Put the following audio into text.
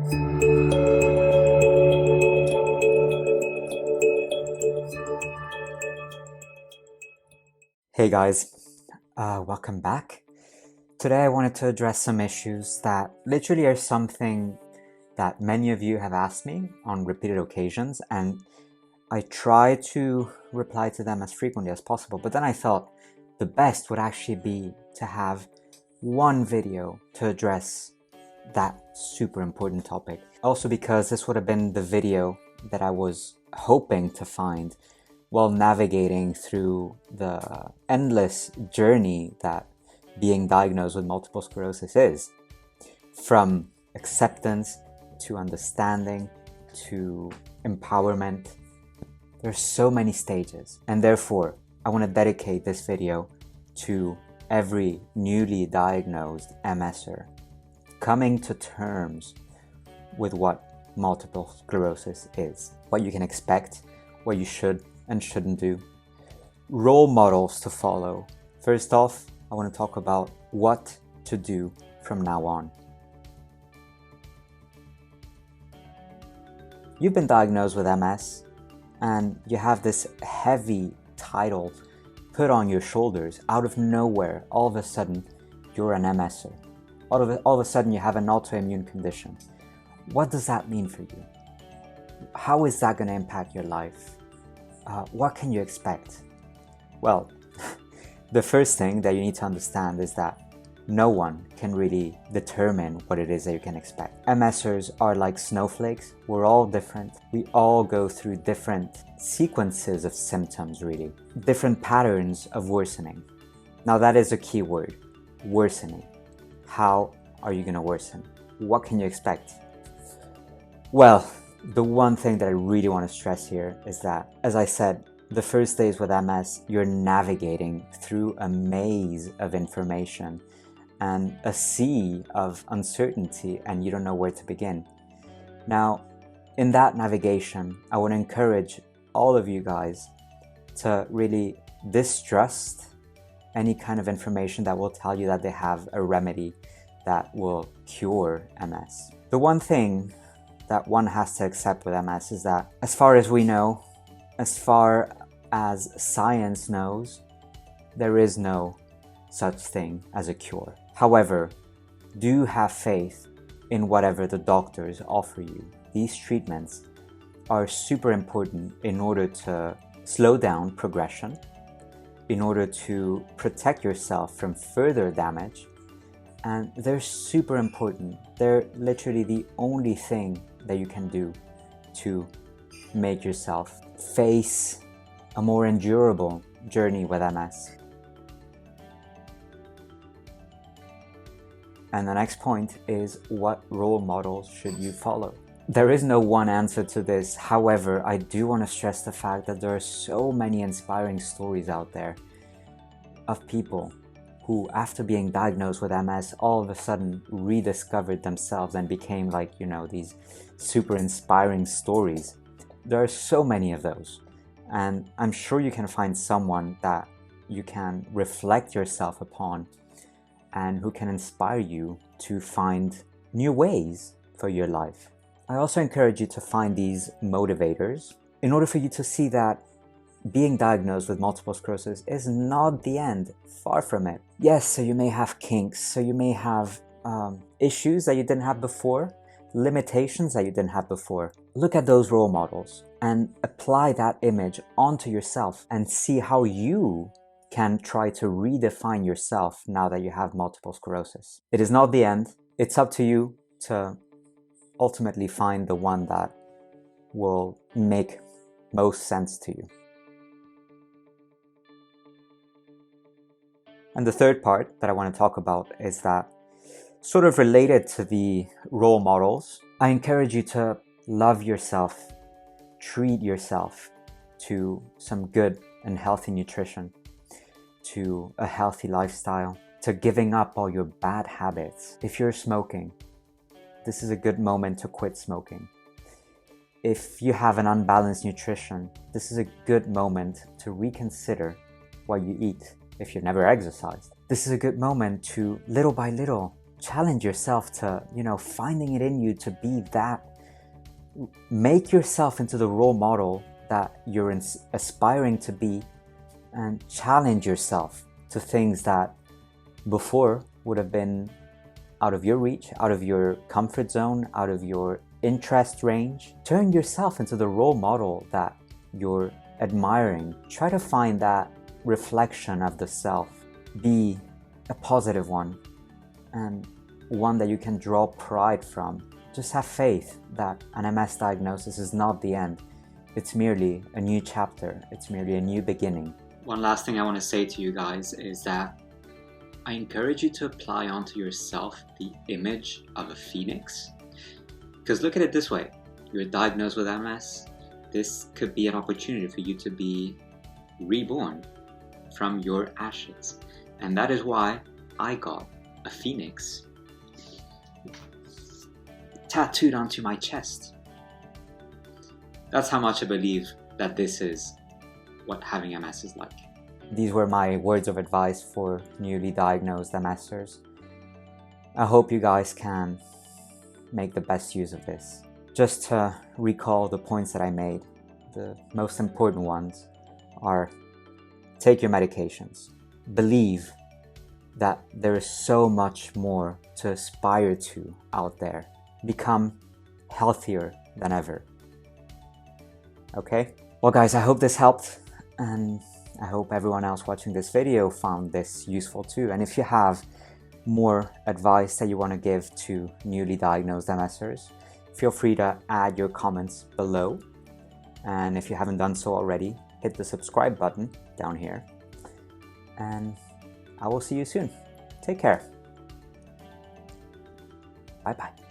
Hey guys, welcome back. Today I wanted to address some issues that literally are something that many of you have asked me on repeated occasions, and I try to reply to them as frequently as possible, but then I thought the best would actually be to have one video to address that super important topic. Also because this would have been the video that I was hoping to find while navigating through the endless journey that being diagnosed with multiple sclerosis is. From acceptance to understanding to empowerment. There's so many stages, and therefore I want to dedicate this video to every newly diagnosed MSer coming to terms with what multiple sclerosis is, what you can expect, what you should and shouldn't do, role models to follow. First off, I want to talk about what to do from now on. You've been diagnosed with MS and you have this heavy title put on your shoulders out of nowhere. All of a sudden, you're an MSer. All of a sudden, you have an autoimmune condition. What does that mean for you? How is that going to impact your life? What can you expect? Well, the first thing that you need to understand is that no one can really determine what it is that you can expect. MSers are like snowflakes. We're all different. We all go through different sequences of symptoms, really. Different patterns of worsening. Now that is a key word, worsening. How are you going to worsen? What can you expect? Well, the one thing that I really want to stress here is that, as I said, the first days with MS, you're navigating through a maze of information and a sea of uncertainty, and you don't know where to begin. Now, in that navigation, I want to encourage all of you guys to really distrust any kind of information that will tell you that they have a remedy that will cure MS. The one thing that one has to accept with MS is that, as far as we know, as far as science knows, there is no such thing as a cure. However, do have faith in whatever the doctors offer you. These treatments are super important in order to slow down progression, in order to protect yourself from further damage, and they're super important. They're literally the only thing that you can do to make yourself face a more endurable journey with MS. And the next point is, what role models should you follow? There is no one answer to this. However, I do want to stress the fact that there are so many inspiring stories out there of people who, after being diagnosed with MS, all of a sudden rediscovered themselves and became like, these super inspiring stories. There are so many of those. And I'm sure you can find someone that you can reflect yourself upon and who can inspire you to find new ways for your life. I also encourage you to find these motivators in order for you to see that being diagnosed with multiple sclerosis is not the end, far from it. Yes, so you may have kinks, so you may have issues that you didn't have before, limitations that you didn't have before. Look at those role models and apply that image onto yourself and see how you can try to redefine yourself now that you have multiple sclerosis. It is not the end. It's up to you to ultimately find the one that will make most sense to you. And the third part that I want to talk about is that, sort of related to the role models, I encourage you to love yourself, treat yourself to some good and healthy nutrition, to a healthy lifestyle, to giving up all your bad habits. If you're smoking, this is a good moment to quit smoking. If you have an unbalanced nutrition, this is a good moment to reconsider what you eat if you've never exercised. This is a good moment to, little by little, challenge yourself to, finding it in you to be that. Make yourself into the role model that you're aspiring to be, and challenge yourself to things that before would have been out of your reach, out of your comfort zone, out of your interest range. Turn yourself into the role model that you're admiring. Try to find that reflection of the self. Be a positive one, and one that you can draw pride from. Just have faith that an MS diagnosis is not the end. It's merely a new chapter. It's merely a new beginning. One last thing I want to say to you guys is that I encourage you to apply onto yourself the image of a phoenix. Because look at it this way, you're diagnosed with MS, this could be an opportunity for you to be reborn from your ashes. And that is why I got a phoenix tattooed onto my chest. That's how much I believe that this is what having MS is like. These were my words of advice for newly diagnosed MSers. I hope you guys can make the best use of this. Just to recall the points that I made, the most important ones are: take your medications. Believe that there is so much more to aspire to out there. Become healthier than ever. Okay? Well guys, I hope this helped, and I hope everyone else watching this video found this useful too. And if you have more advice that you want to give to newly diagnosed MSers, feel free to add your comments below. And if you haven't done so already, hit the subscribe button down here. And I will see you soon. Take care. Bye bye.